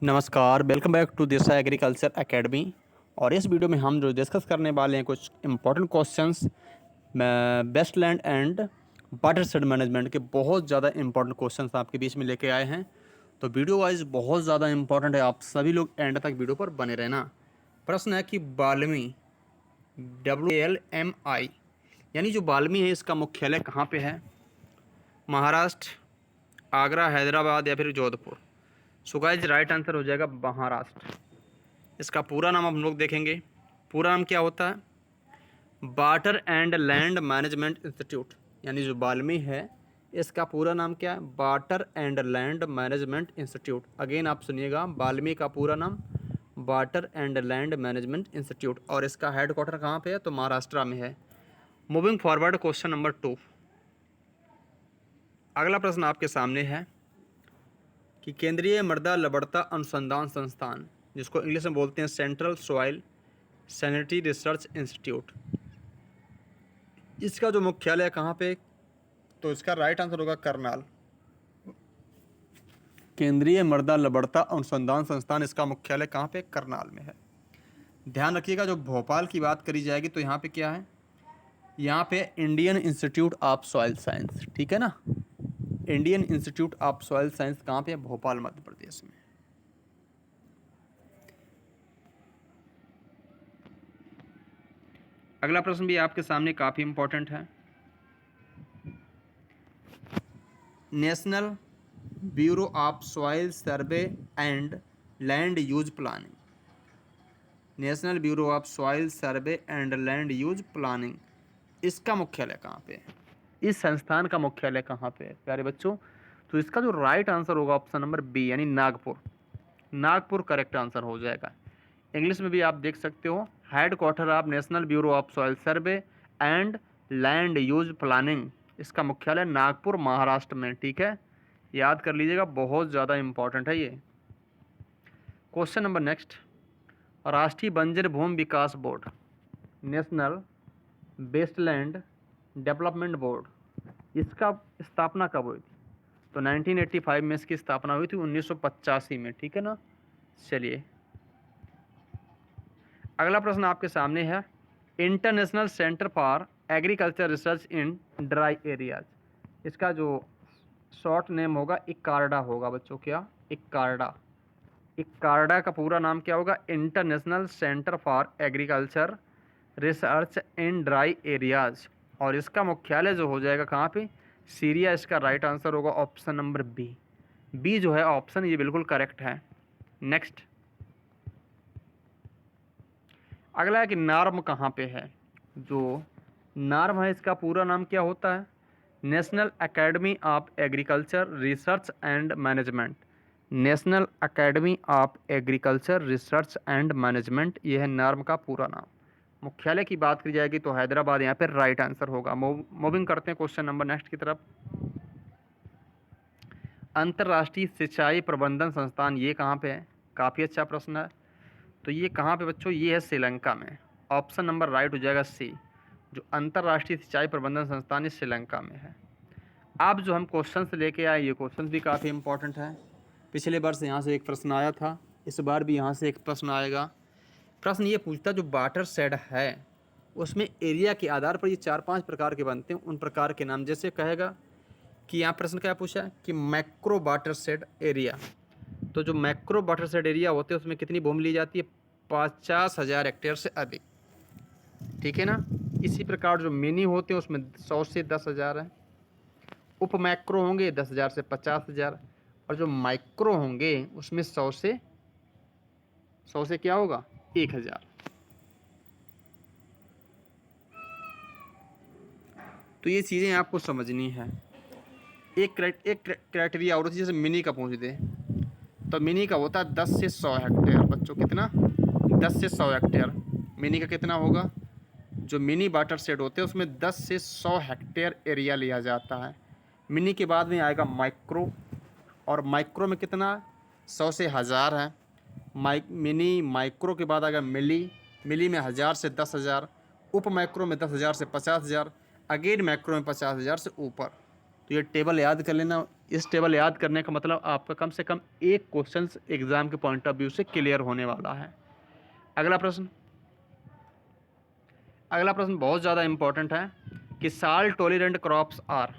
नमस्कार, welcome back to Disha agriculture academy. और इस वीडियो में हम जो डिस्कस करने वाले हैं कुछ important questions best land and water shade management के बहुत ज़्यादा इंपॉर्टेंट क्वेश्चंस आपके बीच में लेके आए हैं। तो वीडियो वाइज बहुत ज़्यादा इंपॉर्टेंट है, आप सभी लोग एंड तक वीडियो पर बने रहना। प्रश्न है कि बाल्मी WALMI यानी जो बाल्मी है इसका मुख्यालय कहाँ पे है? महाराष्ट्र, आगरा, हैदराबाद या फिर Jodhpur? So guys right answer हो जाएगा महाराष्ट्र। इसका पूरा नाम हम लोग देखेंगे। पूरा नाम क्या होता है? Water and land management institute, यानी जो बाल्मी है इसका पूरा नाम क्या है? Water and land management institute. Again आप सुनिएगा, बाल्मी का पूरा नाम water and land management institute. और इसका हेड क्वार्टर कहाँ पे है? तो महाराष्ट्र में है। Moving forward, question number 2। अगला प्रश्न आपके सामने है कि केंद्रीय मृदा लवणता अनुसंधान संस्थान, जिसको इंग्लिश में बोलते हैं central soil sanitary research institute, इसका जो मुख्यालय कहाँ पे? तो इसका राइट आंसर होगा करनाल। केंद्रीय मृदा लवणता अनुसंधान संस्थान, इसका मुख्यालय कहाँ पे? करनाल में है। ध्यान रखिएगा, जो भोपाल की बात करी जाएगी तो यहाँ पे क्या है? यहाँ पे Indian institute of soil science, ठीक है ना। Indian institute of soil science कहाँ पे है? भोपाल, मध्य प्रदेश में। अगला प्रश्न भी आपके सामने काफ़ी इंपॉर्टेंट है। National bureau of soil survey and land use planning, national bureau of soil survey and land use planning, इसका मुख्यालय कहाँ पे है? इस संस्थान का मुख्यालय कहाँ पे है प्यारे बच्चों? तो इसका जो राइट आंसर होगा ऑप्शन नंबर बी, यानी नागपुर। नागपुर करेक्ट आंसर हो जाएगा। इंग्लिश में भी आप देख सकते हो, head quarter of national bureau of soil survey and land use planning, इसका मुख्यालय नागपुर, महाराष्ट्र में। ठीक है, याद कर लीजिएगा, बहुत ज़्यादा इंपॉर्टेंट है ये। Question number next. राष्ट्रीय बंजर भूमि विकास board, national wasteland development board, इसका स्थापना कब हुई थी? तो 1985 में इसकी स्थापना हुई थी, 1985 में। ठीक है ना। चलिए अगला प्रश्न आपके सामने है। International centre for agriculture research in dry areas, इसका जो शॉर्ट नेम होगा इकार्डा होगा बच्चों। क्या? इकार्डा। इकार्डा का पूरा नाम क्या होगा? International centre for agriculture research in dry areas. और इसका मुख्यालय जो हो जाएगा कहाँ पे? सीरिया। इसका राइट आंसर होगा ऑप्शन नंबर बी। बी जो है ऑप्शन, ये बिल्कुल करेक्ट है। नेक्स्ट अगला है कि नार्म कहाँ पे है? जो नार्म है इसका पूरा नाम क्या होता है? National academy of agriculture research and management, national academy of agriculture research and management, यह है नार्म का पूरा नाम। मुख्यालय की बात की जाएगी तो हैदराबाद यहाँ पर राइट आंसर होगा। मूविंग करते हैं क्वेश्चन नंबर नेक्स्ट की तरफ। अंतर्राष्ट्रीय सिंचाई प्रबंधन संस्थान, ये कहाँ पे है? काफ़ी अच्छा प्रश्न है। तो ये कहाँ पे बच्चों? ये है श्रीलंका में। ऑप्शन नंबर राइट हो जाएगा सी। जो अंतर्राष्ट्रीय सिंचाई प्रबंधन संस्थान, ये श्रीलंका में है। अब जो हम क्वेश्चन से लेके आए, ये क्वेश्चन भी काफ़ी इंपॉर्टेंट है। पिछले वर्ष यहाँ से एक प्रश्न आया था, इस बार भी यहाँ से एक प्रश्न आएगा। प्रश्न ये पूछता है, जो वाटर शेड है उसमें एरिया के आधार पर ये 4-5 प्रकार के बनते हैं, उन प्रकार के नाम। जैसे कहेगा कि यहाँ प्रश्न क्या पूछा है कि मैक्रो वाटर शेड एरिया, तो जो मैक्रो वाटर शेड एरिया होते हैं उसमें कितनी भूमि ली जाती है? 50,000 हेक्टेयर से अधिक। ठीक है ना। इसी प्रकार जो मिनी होते हैं उसमें 100 से 10,000 है। उप मैक्रो होंगे 10,000 से 50,000, और जो माइक्रो होंगे उसमें 100 से क्या होगा? 1,000। तो ये चीज़ें आपको समझनी है। एक क्राइटेरिया और होती है, जैसे मिनी का पूछ दे तो मिनी का होता है 10 से 100 हेक्टेयर। बच्चों कितना? 10 से 100 हेक्टेयर। मिनी का कितना होगा? जो मिनी वाटर शेड होते हैं उसमें 10 से 100 हेक्टेयर एरिया लिया जाता है। मिनी के बाद में आएगा माइक्रो, और माइक्रो में कितना? 100 से 1000 है। मिनी माइक्रो के बाद आएगा मिली, मिली में 1000 से 10,000, उप माइक्रो में 10,000 से 50,000, अगेन माइक्रो में 50,000 से ऊपर। तो ये टेबल याद कर लेना, इस टेबल याद करने का मतलब आपका कम से कम एक क्वेश्चन एग्जाम के पॉइंट ऑफ व्यू से क्लियर होने वाला है। अगला प्रश्न बहुत ज़्यादा इंपॉर्टेंट है कि साल्ट टॉलरेंट क्रॉप्स आर,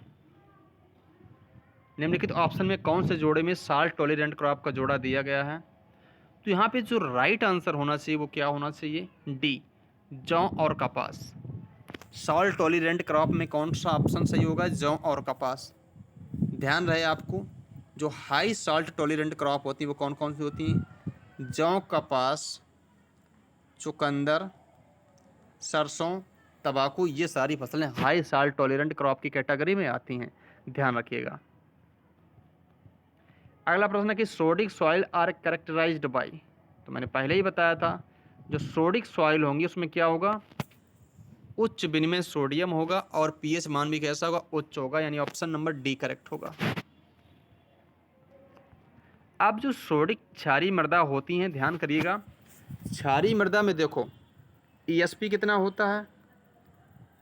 निम्नलिखित ऑप्शन में कौन से जोड़े में साल्ट टॉलरेंट क्रॉप का जोड़ा दिया गया है। तो यहाँ पे जो राइट आंसर होना चाहिए वो क्या होना चाहिए, डी, जौ और कपास। सॉल्ट टॉलरेंट क्रॉप में कौन सा ऑप्शन सही होगा, जौ और कपास। ध्यान रहे आपको, जो हाई सॉल्ट टॉलरेंट क्रॉप होती है वो कौन कौन सी होती हैं, जौ, कपास, चुकंदर, सरसों, तंबाकू, ये सारी फसलें हाई सॉल्ट टॉलरेंट क्रॉप की कैटेगरी में आती हैं, ध्यान रखिएगा। अगला प्रश्न है कि sodic soil are characterized by, तो मैंने पहले ही बताया था जो सोडिक सॉइल होंगी उसमें क्या होगा, उच्च विनिमय सोडियम होगा और पीएच मान भी कैसा होगा, उच्च होगा, यानी ऑप्शन नंबर डी करेक्ट होगा। अब जो सोडिक क्षारीय मृदा होती हैं, ध्यान करिएगा, क्षारीय मृदा में देखो ईएसपी कितना होता है,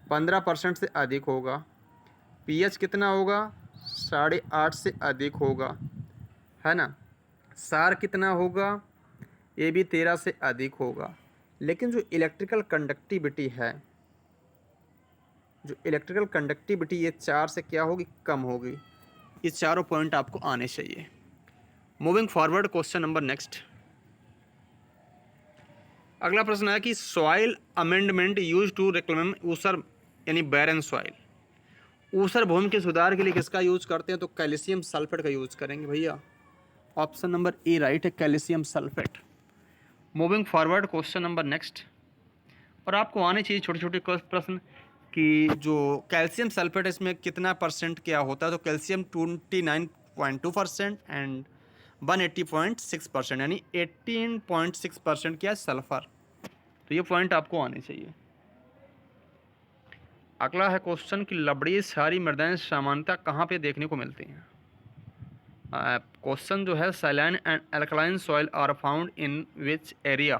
15% से अधिक होगा, पीएच कितना होगा, 8.5 से अधिक होगा, है ना, सार कितना होगा, ये भी 13 से अधिक होगा। लेकिन जो इलेक्ट्रिकल कंडक्टिविटी है, ये 4 से क्या होगी, कम होगी। ये चारों पॉइंट आपको आने चाहिए। Moving forward, question number next. अगला प्रश्न है कि soil amendment use to reclaim ऊसर यानी बैरन सॉइल, ऊसर भूमि के सुधार के लिए किसका यूज करते हैं, तो कैल्शियम सल्फेट का यूज करेंगे भैया। ऑप्शन नंबर ए राइट है, calcium sulphate. Moving forward, question number next. और आपको आने चाहिए छोटे छोटे प्रश्न कि जो कैल्शियम सल्फेट इसमें कितना परसेंट क्या होता है, तो कैल्शियम 29.2% एंड 180.6%, यानी 18.6% क्या सल्फर। तो ये पॉइंट आपको आने चाहिए। अगला है क्वेश्चन कि लवणीय क्षारीय मृदाएं सामान्यतः कहाँ पे देखने को मिलती हैं। क्वेश्चन जो है saline and alkaline soil are found in which area,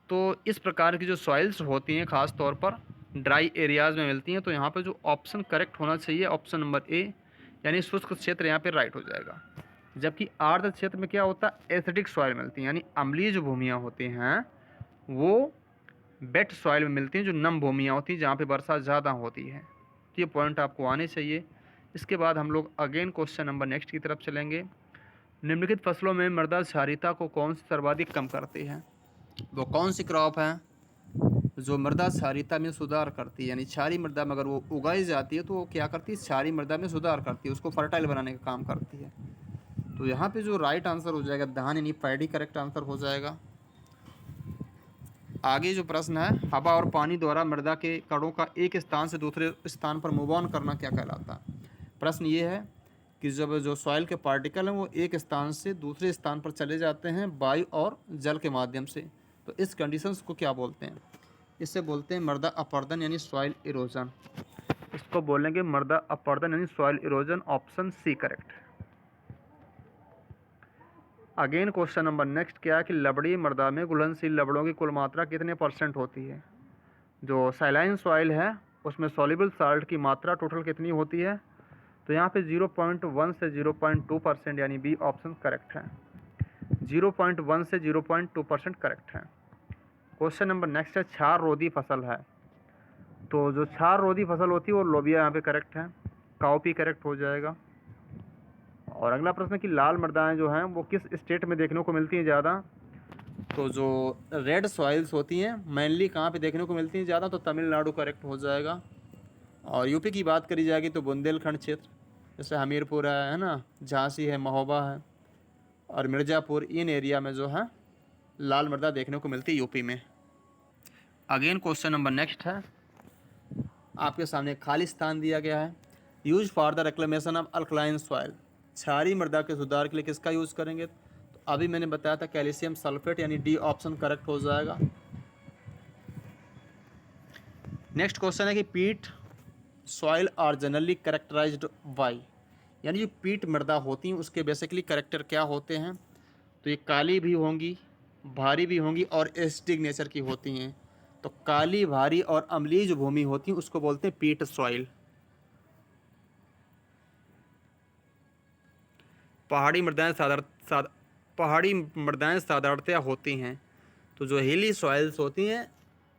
तो इस प्रकार की जो सॉइल्स होती हैं ख़ास तौर पर ड्राई एरियाज़ में मिलती हैं। तो यहाँ पे जो ऑप्शन करेक्ट होना चाहिए ऑप्शन नंबर ए, यानी शुष्क क्षेत्र यहाँ पे राइट हो जाएगा। जबकि आर्द्र क्षेत्र में क्या होता है, एसिडिक सॉइल मिलती हैं, यानी अम्लीय जो भूमियाँ होती हैं वो वेट सॉइल में मिलती हैं, जो नम भूमियाँ होती हैं जहाँ पे वर्षा ज़्यादा होती है। तो ये पॉइंट आपको आने चाहिए। इसके बाद हम लोग अगेन क्वेश्चन नंबर नेक्स्ट की तरफ चलेंगे। निम्नलिखित फसलों में मृदा क्षारीयता को कौन सी सर्वाधिक कम करती है, वो कौन सी क्रॉप है जो मृदा क्षारीयता में सुधार करती है, यानी क्षारीय मृदा में अगर वो उगाई जाती है तो वो क्या करती है, क्षारीय मृदा में सुधार करती है, उसको फर्टाइल बनाने का काम करती है। तो यहाँ पे जो राइट आंसर हो जाएगा धान, यानी पैडी करेक्ट आंसर हो जाएगा। आगे जो प्रश्न है, हवा और पानी द्वारा मृदा के कणों का एक स्थान से दूसरे स्थान पर मूव ऑन करना क्या कहलाता है। प्रश्न ये है कि जब जो सॉइल के पार्टिकल हैं वो एक स्थान से दूसरे स्थान पर चले जाते हैं वायु और जल के माध्यम से, तो इस कंडीशंस को क्या बोलते हैं, इसे बोलते हैं मृदा अपरदन यानी सॉइल इरोजन। इसको बोलेंगे मृदा अपरदन यानी soil erosion, option C correct. Again question number next क्या है कि लवणीय मृदा में घुलनशील लवणों की कुल मात्रा कितने % होती है। जो सैलाइन सॉइल है उसमें सॉल्युबल साल्ट की मात्रा टोटल कितनी होती है, तो यहाँ पे 0.1 से 0.2%, यानी बी ऑप्शन करेक्ट है। 0.1 से 0.2% करेक्ट है। क्वेश्चन नंबर नेक्स्ट है क्षार रोधी फसल है, तो जो क्षार रोधी फसल होती है वो लोबिया यहाँ पे करेक्ट है, काउपी करेक्ट हो जाएगा। और अगला प्रश्न कि लाल मृदाएं जो हैं वो किस स्टेट में देखने को मिलती हैं ज़्यादा, तो जो रेड सॉइल्स होती हैं मेनली कहाँ पे देखने को मिलती हैं ज़्यादा, तो तमिलनाडु करेक्ट हो जाएगा। और यूपी की बात करी जाएगी तो बुंदेलखंड क्षेत्र, जैसे हमीरपुर है ना, झांसी है, महोबा है और मिर्ज़ापुर, इन एरिया में जो है लाल मृदा देखने को मिलती है यूपी में। अगेन क्वेश्चन नंबर नेक्स्ट है, आपके सामने खाली स्थान दिया गया है, use for the reclamation of alkaline soil, क्षारीय मृदा के सुधार के लिए किसका यूज़ करेंगे, तो अभी मैंने बताया था कैल्शियम सल्फेट, यानी डी ऑप्शन करेक्ट हो जाएगा। नेक्स्ट क्वेश्चन है कि peat soil are generally characterized by, यानी जो पीट मृदा होती हैं उसके बेसिकली करेक्टर क्या होते हैं, तो ये काली भी होंगी, भारी भी होंगी और एसिडिक नेचर की होती हैं। तो काली, भारी और अम्लीय जो भूमि होती है उसको बोलते हैं पीट सॉइल। पहाड़ी मृदाएँ साधारणतया होती हैं। तो जो हिली सॉइल्स होती हैं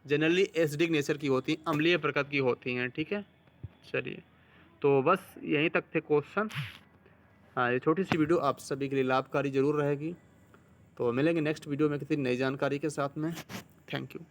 जनरली एसिडिक नेचर की होती हैं, अम्लीय प्रकृति की होती हैं। ठीक है, चलिए तो बस यहीं तक थे क्वेश्चन। हाँ, ये छोटी सी वीडियो आप सभी के लिए लाभकारी ज़रूर रहेगी। तो मिलेंगे नेक्स्ट वीडियो में किसी नई जानकारी के साथ में। Thank you.